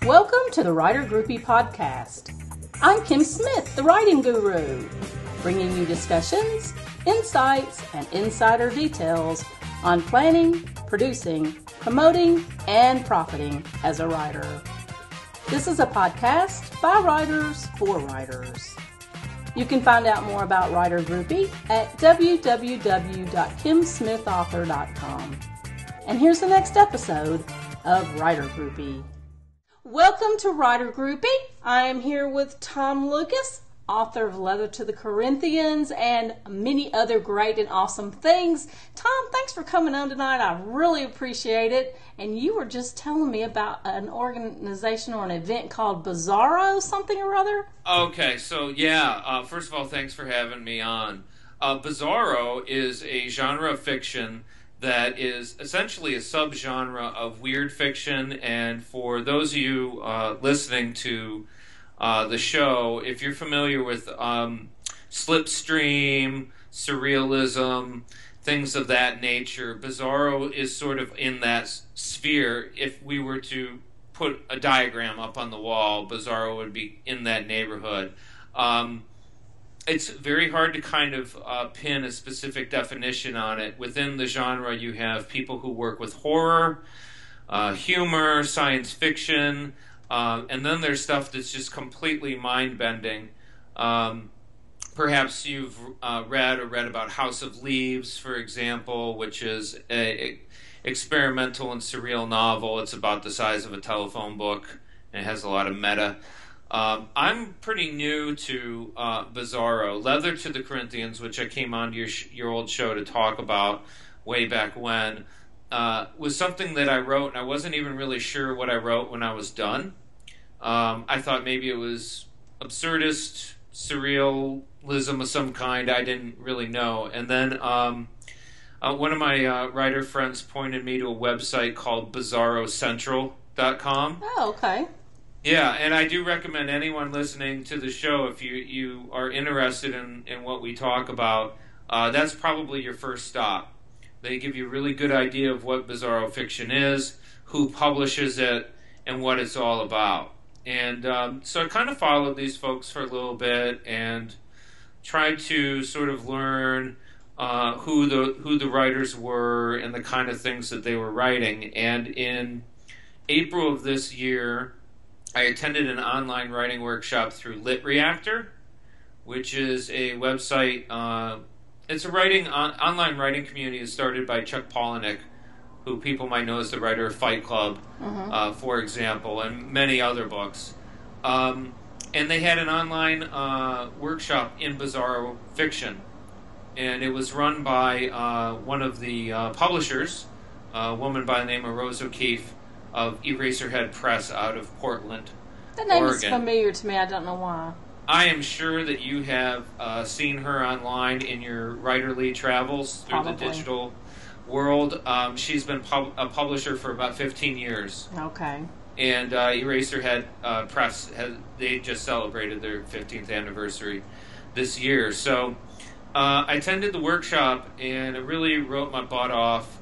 Welcome to the Writer Groupie Podcast. I'm Kim Smith, the writing guru, bringing you discussions, insights, and insider details on planning, producing, promoting, and profiting as a writer. This is a podcast by writers for writers. You can find out more about Writer Groupie at www.kimsmithauthor.com. And here's the next episode of Writer Groupie. Welcome to Writer Groupie. I am here with Tom Lucas, author of Letter to the Corinthians and many other great and awesome things. Tom, thanks for coming on tonight. I really appreciate it. And you were just telling me about an organization or an event called Bizarro something or other. Okay, so first of all, thanks for having me on. Bizarro is a genre of fiction that is essentially a subgenre of weird fiction, and for those of you listening to the show, if you're familiar with slipstream, surrealism, things of that nature, Bizarro is sort of in that sphere. If we were to put a diagram up on the wall, Bizarro would be in that neighborhood. It's very hard to kind of pin a specific definition on it. Within the genre, you have people who work with horror, humor, science fiction, and then there's stuff that's just completely mind-bending. Perhaps you've read about House of Leaves, for example, which is a experimental and surreal novel. It's about the size of a telephone book, and it has a lot of meta. I'm pretty new to Bizarro. Letter to the Corinthians, which I came on to your old show to talk about way back when, was something that I wrote, and I wasn't even really sure what I wrote when I was done. I thought maybe it was absurdist, surrealism of some kind. I didn't really know. And then one of my writer friends pointed me to a website called BizarroCentral.com. Oh, okay. Yeah, and I do recommend anyone listening to the show, if you are interested in what we talk about, that's probably your first stop. They give you a really good idea of what Bizarro fiction is, who publishes it, and what it's all about. And so I kind of followed these folks for a little bit and tried to sort of learn who the writers were and the kind of things that they were writing. And in April of this year, I attended an online writing workshop through Lit Reactor, which is a website. It's a online writing community started by Chuck Palahniuk, who people might know as the writer of Fight Club, for example, and many other books. And they had an online workshop in Bizarro fiction, and it was run by one of the publishers, a woman by the name of Rose O'Keefe, of Eraserhead Press out of Portland, That name Oregon. is familiar to me. I don't know why. I am sure that you have seen her online in your writerly travels through Probably. the digital world. She's been a publisher for about 15 years. Okay. And Eraserhead Press, they just celebrated their 15th anniversary this year. So I attended the workshop, and it really wrote my butt off.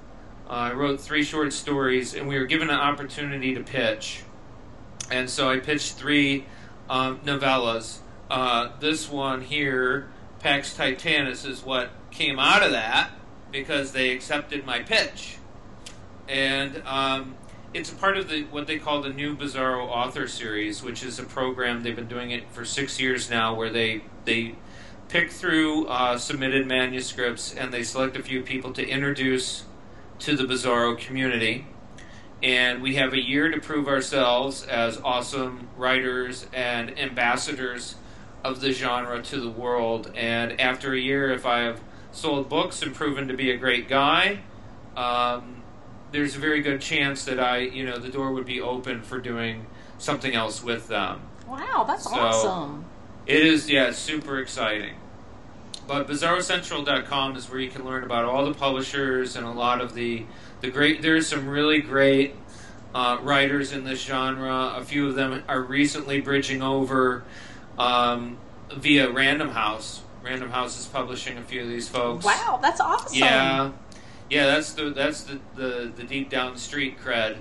I wrote 3 short stories, and we were given an opportunity to pitch. And so I pitched 3 novellas. This one here, Pax Titanus, is what came out of that because they accepted my pitch. And it's a part of what they call the New Bizarro Author Series, which is a program. They've been doing it for 6 years now, where they pick through submitted manuscripts, and they select a few people to introduce to the Bizarro community, and we have a year to prove ourselves as awesome writers and ambassadors of the genre to the world. And after a year, if I have sold books and proven to be a great guy, there's a very good chance that the door would be open for doing something else with them. Wow, that's awesome. It is, it's super exciting. But BizarroCentral.com is where you can learn about all the publishers and a lot of the great. There's some really great writers in this genre. A few of them are recently bridging over via Random House. Random House is publishing a few of these folks. Wow, that's awesome. Yeah, that's the deep down street cred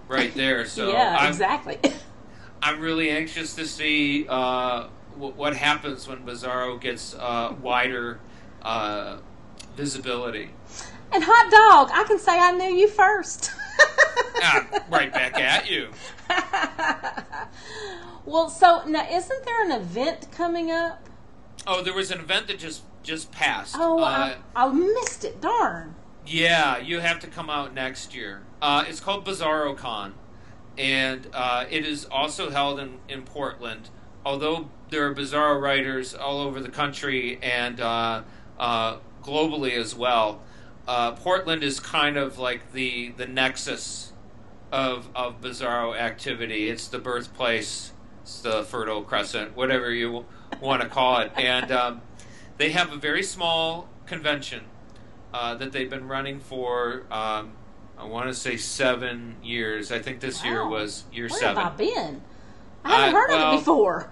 right there. So yeah, exactly. I'm really anxious to see what happens when Bizarro gets wider visibility. And hot dog, I can say I knew you first. Right back at you. Well, so now isn't there an event coming up? Oh, there was an event that just passed. Oh, I missed it. Darn. Yeah, you have to come out next year. It's called Bizarro Khan, and it is also held in Portland. Although there are Bizarro writers all over the country and globally as well, Portland is kind of like the nexus of Bizarro activity. It's the birthplace, it's the Fertile Crescent, whatever you want to call it. And they have a very small convention that they've been running for, I want to say 7 years. I think this year was year 7. Where have I been? I haven't heard of it before.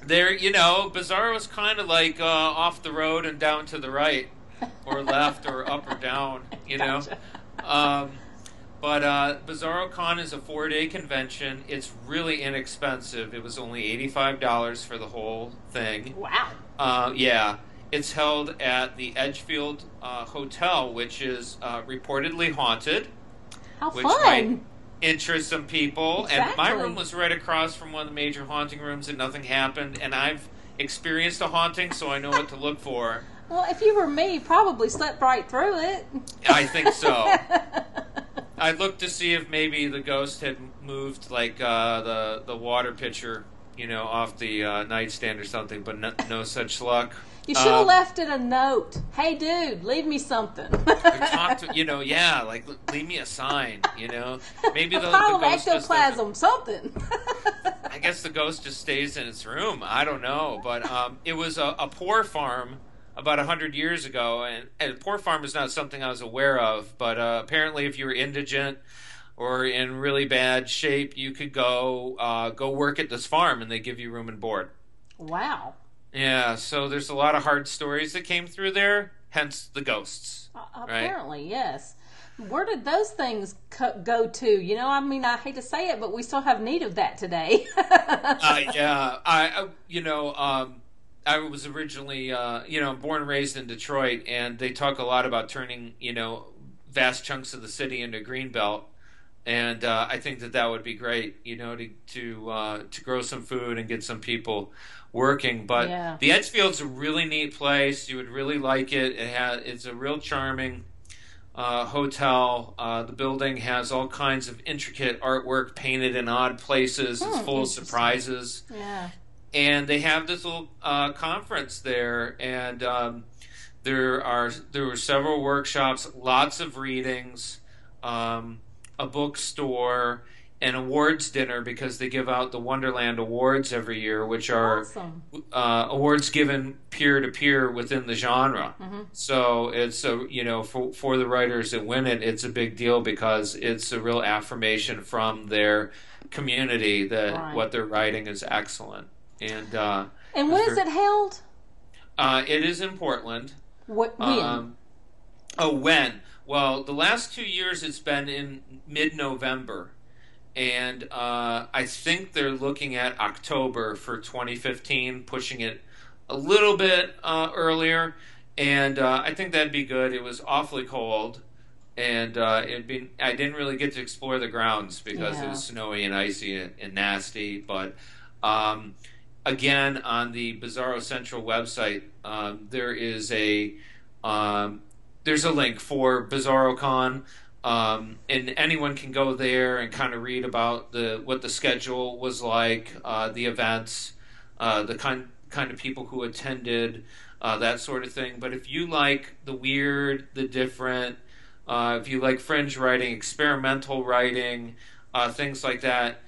There, Bizarro's kind of like off the road and down to the right, or left, or up or down, Gotcha. But Bizarro Con is a 4-day convention. It's really inexpensive. It was only $85 for the whole thing. Wow. Yeah. It's held at the Edgefield Hotel, which is reportedly haunted. How which fun! Might interest some people. Exactly. And my room was right across from one of the major haunting rooms, and nothing happened. And I've experienced a haunting, so I know what to look for. Well, if you were me, you probably slept right through it. I think so. I looked to see if maybe the ghost had moved, like the water pitcher, off the nightstand or something, but no such luck. You should have left it a note. Hey, dude, leave me something. Talk to, leave me a sign, Maybe a pile of ectoplasm, something. I guess the ghost just stays in its room. I don't know. But it was a poor farm about 100 years ago, and a poor farm is not something I was aware of, but apparently if you were indigent or in really bad shape, you could go work at this farm, and they give you room and board. Wow. Yeah, so there's a lot of hard stories that came through there, hence the ghosts. Apparently, right? Yes. Where did those things go to? I hate to say it, but we still have need of that today. Yeah, I was originally, born and raised in Detroit, and they talk a lot about turning, vast chunks of the city into Greenbelt. And I think that would be great, to grow some food and get some people working. But the Edgefield's a really neat place. You would really like it. It's a real charming hotel. The building has all kinds of intricate artwork painted in odd places. It's full of surprises. Yeah. And they have this little conference there, and there were several workshops, lots of readings. A bookstore, an awards dinner, because they give out the Wonderland Awards every year, which are awesome. Awards given peer-to-peer within the genre. Mm-hmm. So it's for the writers that win it, it's a big deal because it's a real affirmation from their community that what they're writing is excellent. And when is it held? It is in Portland. When? When? Well, the last 2 years it's been in mid-November, and I think they're looking at October for 2015, pushing it a little bit earlier, and I think that'd be good. It was awfully cold, and I didn't really get to explore the grounds because it was snowy and icy and nasty, but again, on the Bizarro Central website, there's a link for Bizarro Con, and anyone can go there and kind of read about what the schedule was like, the events, the kind of people who attended, that sort of thing. But if you like the weird, the different, if you like fringe writing, experimental writing, things like that,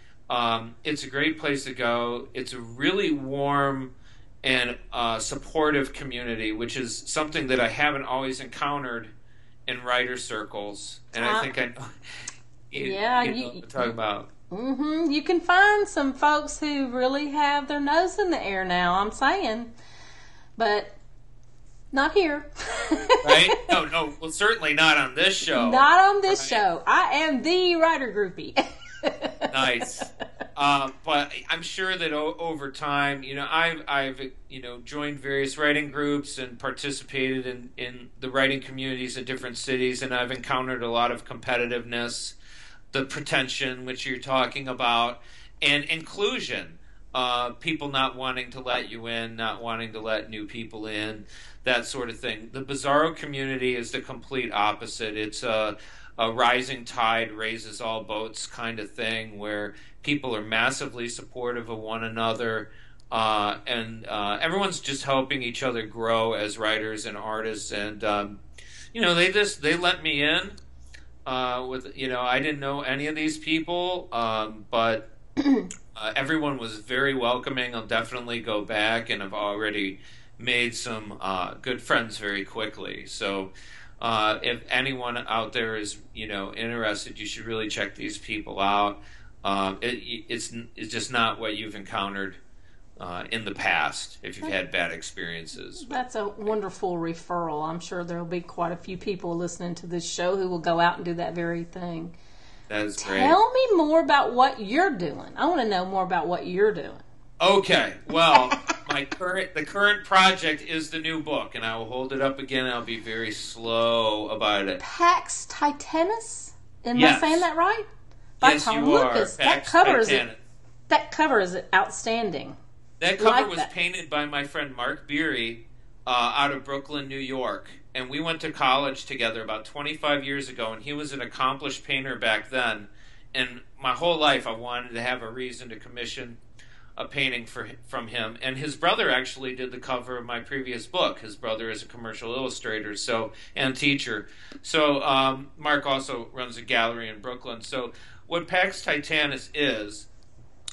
it's a great place to go. It's a really warm and supportive community, which is something that I haven't always encountered in writer circles, and I think I know. You know what I'm talking about. Mm-hmm. You can find some folks who really have their nose in the air now. I'm saying, but not here. Right? No. Well, certainly not on this show. Not on this show. I am the writer groupie. Nice. But I'm sure that over time, I've joined various writing groups and participated in the writing communities in different cities, and I've encountered a lot of competitiveness, the pretension which you're talking about, and inclusion. People not wanting to let you in, not wanting to let new people in, that sort of thing. The Bizarro community is the complete opposite. It's a rising tide raises all boats kind of thing, where people are massively supportive of one another, and everyone's just helping each other grow as writers and artists. And they let me in. I didn't know any of these people, but everyone was very welcoming. I'll definitely go back, and I've already made some good friends very quickly. So if anyone out there is interested, you should really check these people out. It's just not what you've encountered in the past if you've had bad experiences. That's a wonderful referral. I'm sure there will be quite a few people listening to this show who will go out and do that very thing. That is great. Tell me more about what you're doing. I want to know more about what you're doing. Okay, well, the current project is the new book, and I will hold it up again. I'll be very slow about it. Pax Titanus? Am Yes. I saying that right? By Yes, Tom you Lucas. are. That Pax cover Titanus. that cover is outstanding. That cover Like was that. painted by my friend Mark Beery out of Brooklyn, New York. And we went to college together about 25 years ago, and he was an accomplished painter back then. And my whole life I wanted to have a reason to commission a painting from him. And his brother actually did the cover of my previous book. His brother is a commercial illustrator and teacher. So Mark also runs a gallery in Brooklyn. So what Pax Titanus is,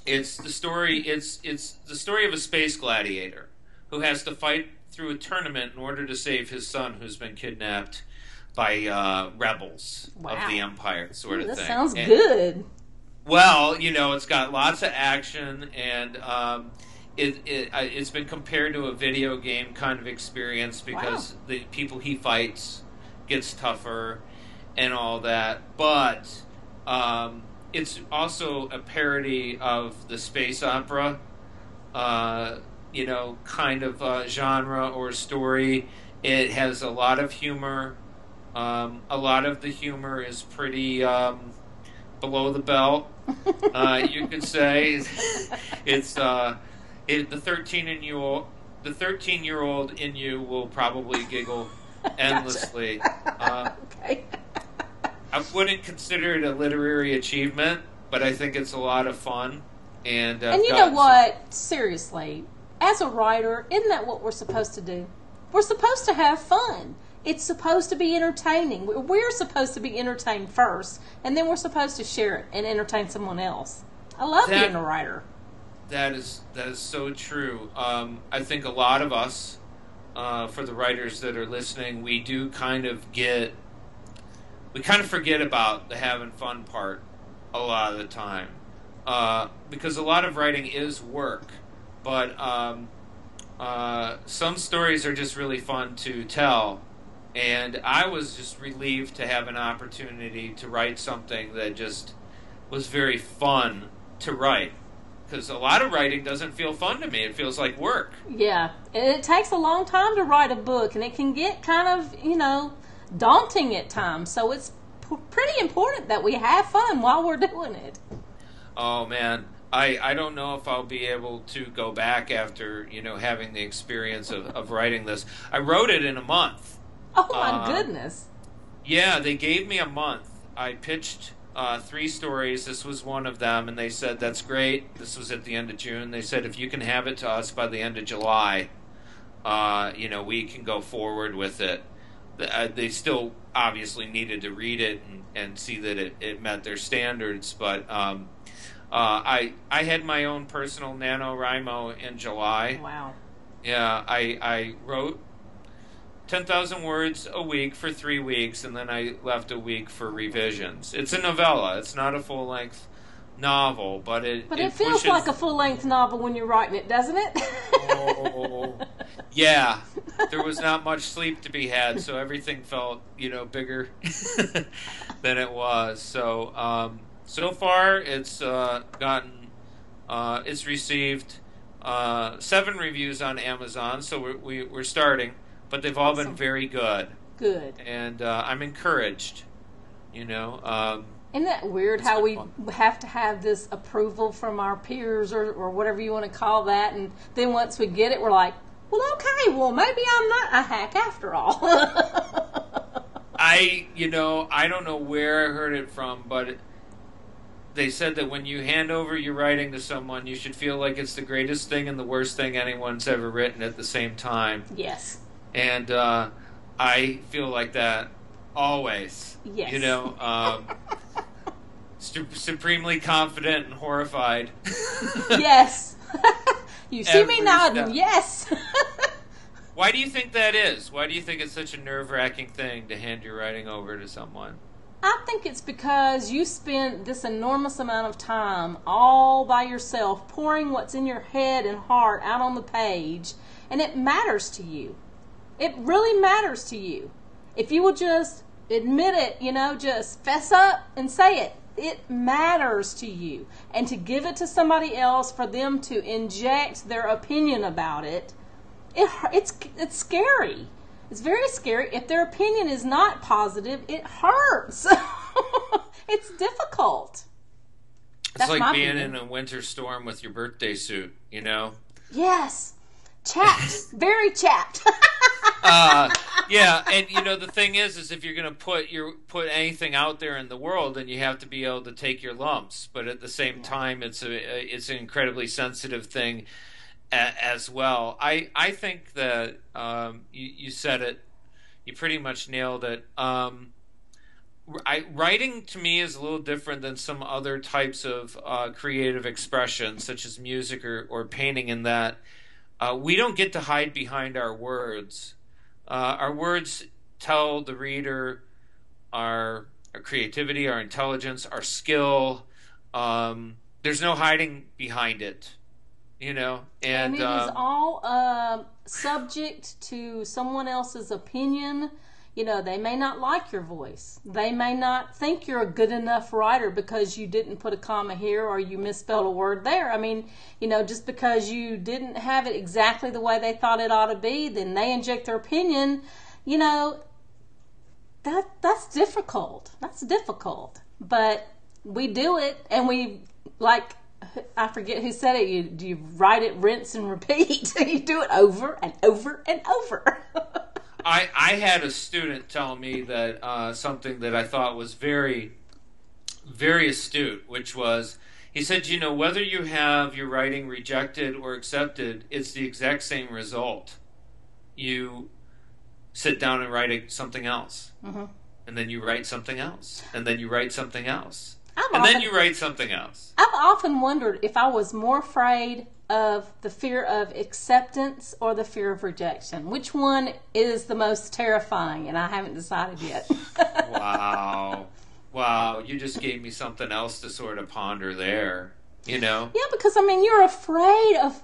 it's the story of a space gladiator who has to fight through a tournament in order to save his son who's been kidnapped by rebels of the Empire, sort of that thing. Sounds good. Well, it's got lots of action, and it's been compared to a video game kind of experience because the people he fights gets tougher and all that. But it's also a parody of the space opera, kind of genre or story. It has a lot of humor. A lot of the humor is pretty below the belt, you could say. It's the 13-year-old in you will probably giggle endlessly. Okay. I wouldn't consider it a literary achievement, but I think it's a lot of fun. And you know what? Seriously, as a writer, isn't that what we're supposed to do? We're supposed to have fun. It's supposed to be entertaining. We're supposed to be entertained first, and then we're supposed to share it and entertain someone else. I love being a writer. That is so true. I think a lot of us, for the writers that are listening, we kind of forget about the having fun part a lot of the time, because a lot of writing is work, but some stories are just really fun to tell. And I was just relieved to have an opportunity to write something that just was very fun to write. Because a lot of writing doesn't feel fun to me. It feels like work. Yeah. And it takes a long time to write a book, and it can get kind of, daunting at times. So it's pretty important that we have fun while we're doing it. Oh, man. I don't know if I'll be able to go back after, having the experience of writing this. I wrote it in a month. Oh, my goodness. Yeah, they gave me a month. I pitched 3 stories. This was one of them, and they said, that's great. This was at the end of June. They said, if you can have it to us by the end of July, we can go forward with it. They still obviously needed to read it and see that it met their standards, but I had my own personal NaNoWriMo in July. Wow. Yeah, I wrote 10,000 words a week for 3 weeks, and then I left a week for revisions. It's a novella. It's not a full-length novel, but it feels pushes... like a full-length novel when you're writing it, doesn't it? Oh, yeah. There was not much sleep to be had, so everything felt, bigger than it was. So, so far, it's gotten It's received 7 reviews on Amazon, so we're starting, but they've all been very good. Good. And I'm encouraged. You know. Isn't that weird how we have to have this approval from our peers or whatever you want to call that, and then once we get it, we're like, well, okay, well, maybe I'm not a hack after all. I don't know where I heard it from, but they said that when you hand over your writing to someone, you should feel like it's the greatest thing and the worst thing anyone's ever written at the same time. Yes. And I feel like that always. Yes. You know, supremely confident and horrified. Yes. You see me nodding. Yes. Why do you think that is? Why do you think it's such a nerve-wracking thing to hand your writing over to someone? I think it's because you spend this enormous amount of time all by yourself pouring what's in your head and heart out on the page, and it matters to you. It really matters to you. If you will just admit it, just fess up and say it. It matters to you. And to give it to somebody else, for them to inject their opinion about it, it's scary. It's very scary. If their opinion is not positive, it hurts. It's difficult. It's like being in a winter storm with your birthday suit, Yes. Chapped. Very chapped. Yeah, and the thing is if you're going to put anything out there in the world, then you have to be able to take your lumps. But at the same time, it's an incredibly sensitive thing as well. I think that you said it. You pretty much nailed it. Writing to me is a little different than some other types of creative expression, such as music or painting, in that we don't get to hide behind our words. Our words tell the reader our creativity, our intelligence, our skill. There's no hiding behind it, And it is all subject to someone else's opinion. They may not like your voice. They may not think you're a good enough writer because you didn't put a comma here or you misspelled a word there. I mean, just because you didn't have it exactly the way they thought it ought to be, then they inject their opinion. That's difficult. That's difficult. But we do it, and I forget who said it. You write it, rinse, and repeat. You do it over and over and over. I had a student tell me that something that I thought was very, very astute, which was, he said, whether you have your writing rejected or accepted, it's the exact same result. You sit down and write something else, and then you write something else, and then you write something else, then you write something else. I've often wondered if I was more afraid of the fear of acceptance or the fear of rejection. Which one is the most terrifying? And I haven't decided yet. Wow, you just gave me something else to sort of ponder there, Yeah, because, you're afraid of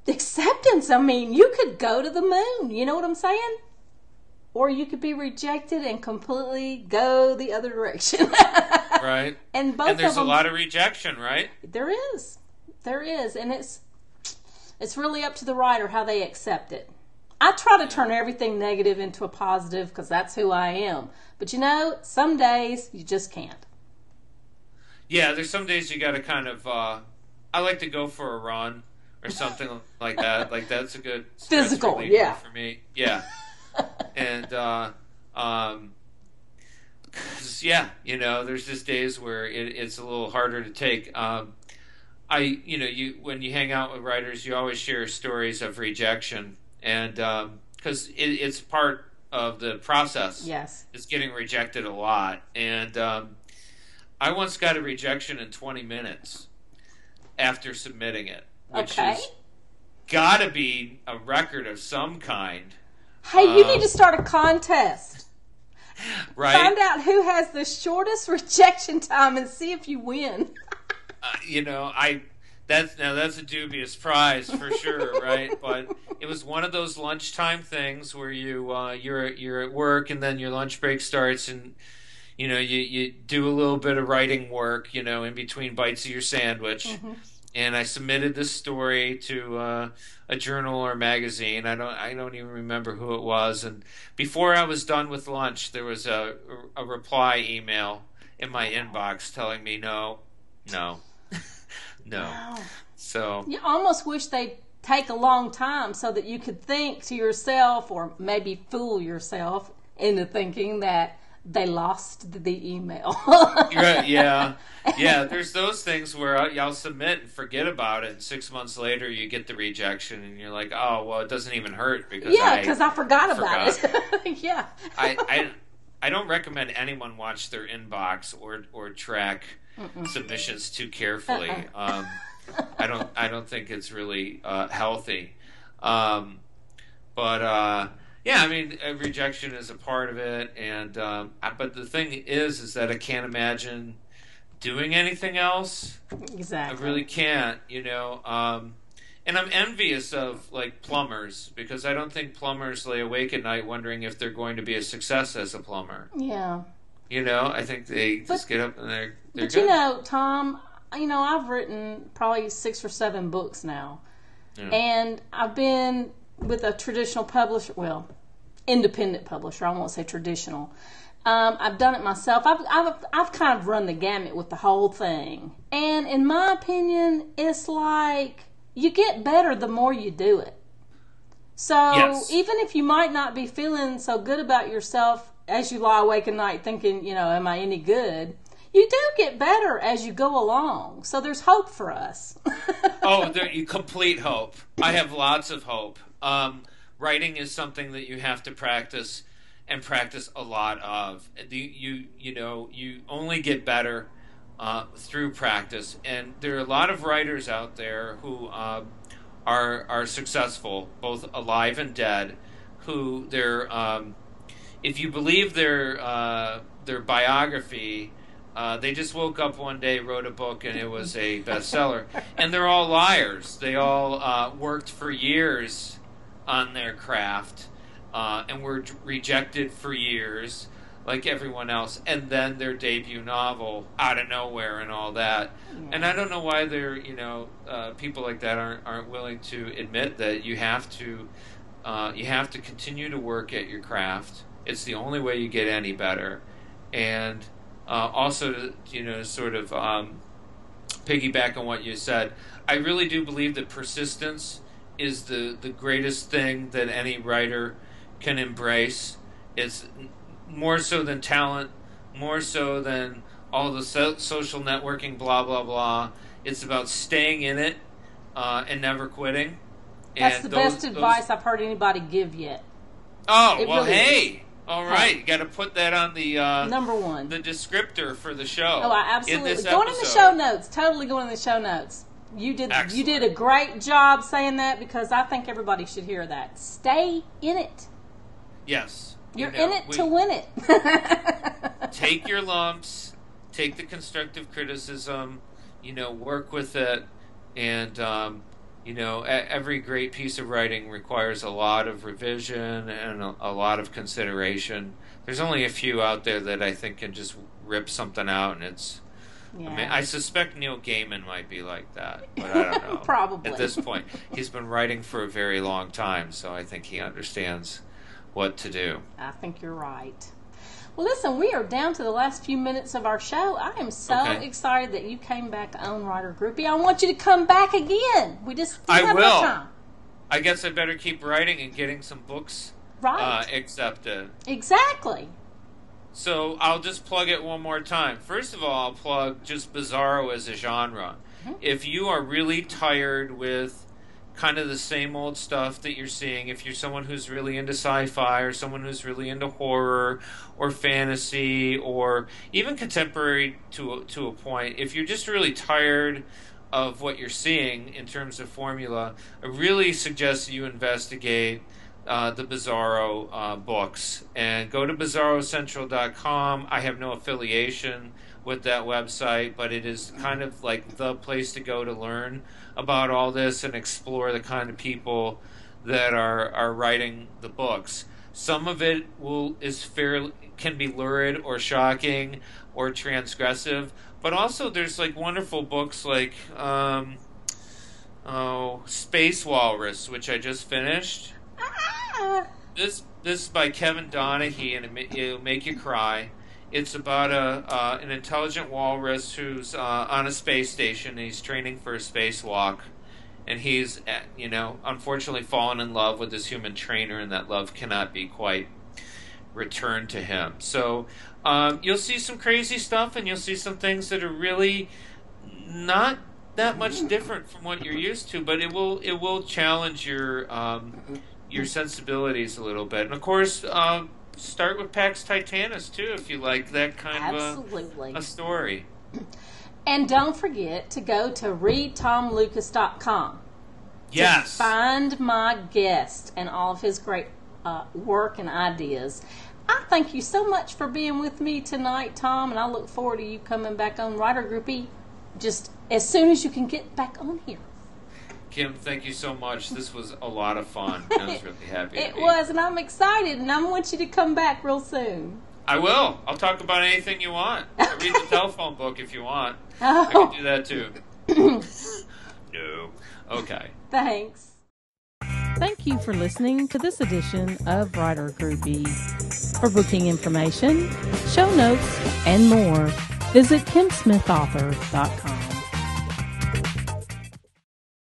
acceptance. You could go to the moon, you know what I'm saying? Or you could be rejected and completely go the other direction. Right. And there's a lot of rejection, right? There is, and it's really up to the writer how they accept it. I try to turn everything negative into a positive because that's who I am. But some days you just can't. Yeah, there's some days you got to kind of. I like to go for a run or something like that. Like that's a good physical, for me. Yeah, and there's just days where it's a little harder to take. When you hang out with writers, you always share stories of rejection, and because it's part of the process. Yes, it's getting rejected a lot, and I once got a rejection in 20 minutes after submitting it, which has got to be a record of some kind. Hey, you need to start a contest. Right? Find out who has the shortest rejection time and see if you win. That's a dubious prize for sure, right? But it was one of those lunchtime things where you're at work and then your lunch break starts and you do a little bit of writing work, in between bites of your sandwich, and I submitted this story to a journal or magazine. I don't even remember who it was. And before I was done with lunch, there was a reply email in my inbox telling me no, no, no. Wow. So You almost wish they'd take a long time so that you could think to yourself, or maybe fool yourself into thinking that they lost the email. right, yeah, yeah. There's those things where I'll submit and forget about it, and 6 months later you get the rejection, and you're like, oh well, it doesn't even hurt because Yeah, because I forgot about it. Yeah. I don't recommend anyone watch their inbox or track submissions too carefully. I don't think it's really healthy. But yeah, I mean, rejection is a part of it, and but the thing is that I can't imagine doing anything else. Exactly. I really can't, and I'm envious of like plumbers, because I don't think plumbers lay awake at night wondering if they're going to be a success as a plumber. Yeah. I think they just get up and they're But good. Tom, I've written probably 6 or 7 books now. Yeah. And I've been with a traditional publisher, well, independent publisher, I won't say traditional. I've done it myself. I've kind of run the gamut with the whole thing. And in my opinion, it's like you get better the more you do it. So Yes. even if you might not be feeling so good about yourself as you lie awake at night thinking, am I any good? You do get better as you go along. So there's hope for us. Oh, you complete hope. I have lots of hope. Writing is something that you have to practice, and practice a lot of. You only get better through practice, and there are a lot of writers out there who are successful, both alive and dead, who if you believe their biography. They just woke up one day, wrote a book, and it was a bestseller. And they're all liars. They all worked for years on their craft and were rejected for years, like everyone else. And then their debut novel, out of nowhere, and all that. Yeah. And I don't know why people like that aren't willing to admit that you have to continue to work at your craft. It's the only way you get any better. And also, to sort of piggyback on what you said, I really do believe that persistence is the greatest thing that any writer can embrace. It's more so than talent, more so than all the social networking, blah, blah, blah. It's about staying in it and never quitting. That's the best advice I've heard anybody give yet. Oh, It well, really hey. is. All right, you got to put that on the number one, the descriptor for the show. Oh, I absolutely in this going in the show notes. Totally going in the show notes. You did a great job saying that, because I think everybody should hear that. Stay in it. Yes, You're in it to win it. Take your lumps. Take the constructive criticism. Work with it, and every great piece of writing requires a lot of revision and a lot of consideration. There's only a few out there that I think can just rip something out, and it's... Yeah. I mean, I suspect Neil Gaiman might be like that, but I don't know. Probably. At this point, he's been writing for a very long time, so I think he understands what to do. I think you're right. Well, listen, we are down to the last few minutes of our show. I am so excited that you came back on Writer Groupie. I want you to come back again. We just didn't have enough time. I guess I better keep writing and getting some books accepted. Exactly. So I'll just plug it one more time. First of all, I'll plug just Bizarro as a genre. Mm-hmm. If you are really tired with kind of the same old stuff that you're seeing, if you're someone who's really into sci-fi, or someone who's really into horror or fantasy, or even contemporary to a point, if you're just really tired of what you're seeing in terms of formula, I really suggest that you investigate the Bizarro books, and go to bizarrocentral.com. I have no affiliation with that website, but it is kind of like the place to go to learn about all this and explore the kind of people that are writing the books. Some of it can be lurid or shocking or transgressive, but also there's like wonderful books like Space Walrus, which I just finished. This is by Kevin Donaghy, and it'll make you cry. It's about an intelligent walrus who's on a space station, and he's training for a spacewalk, and he's unfortunately fallen in love with this human trainer, and that love cannot be quite returned to him. So you'll see some crazy stuff, and you'll see some things that are really not that much different from what you're used to, but it will challenge your sensibilities a little bit. And of course, start with Pax Titanus too, if you like that kind of a story. And don't forget to go to readtomlucas.com. Yes. To find my guest and all of his great work and ideas. I thank you so much for being with me tonight, Tom, and I look forward to you coming back on Writer Groupie just as soon as you can get back on here. Kim, thank you so much. This was a lot of fun. I was really happy. It was, and I'm excited, and I want you to come back real soon. I will. I'll talk about anything you want. I read the telephone book if you want. Oh. I can do that too. No. Okay. Thanks. Thank you for listening to this edition of Writer Groupie. For booking information, show notes, and more, visit kimsmithauthor.com.